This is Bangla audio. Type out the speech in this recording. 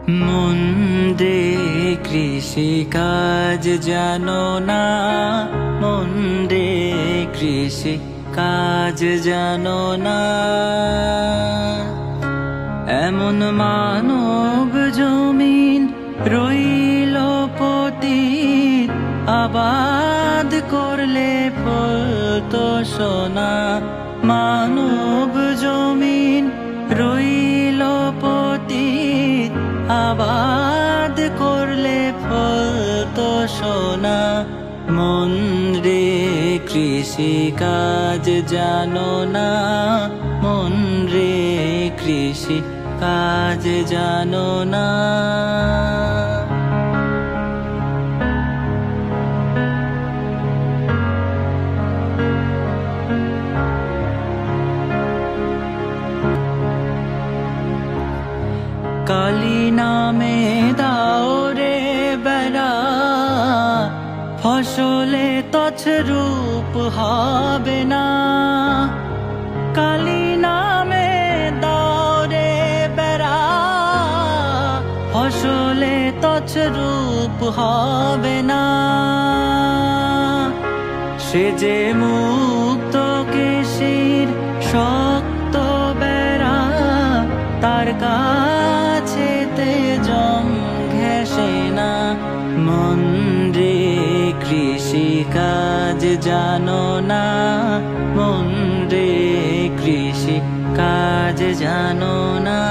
মন রে কৃষি কাজ জানো না, মন রে কৃষি কাজ জানো না। এমন মানব জমিন রইল পতিত, আবাদ করলে ফলতো সোনা। মানব জমিন রইল পতিত, আবাদ করলে ফলতো সোনা। মন রে কৃষি কাজ জানো না, মন রে কৃষি কাজ জানো না। কালী নামে দাও রে বেড়া, ফসলে তছরূপ হবে না। কালী নামে দাও রে বেড়া, ফসলে তছরূপ হবে না। সে যে মুক্ত কেশির শক্ত বেড়া, তার কাছেতে জং ঘেঁষে না। মন রে কৃষি কাজ জানো না, মন রে কৃষি কাজ জানো না।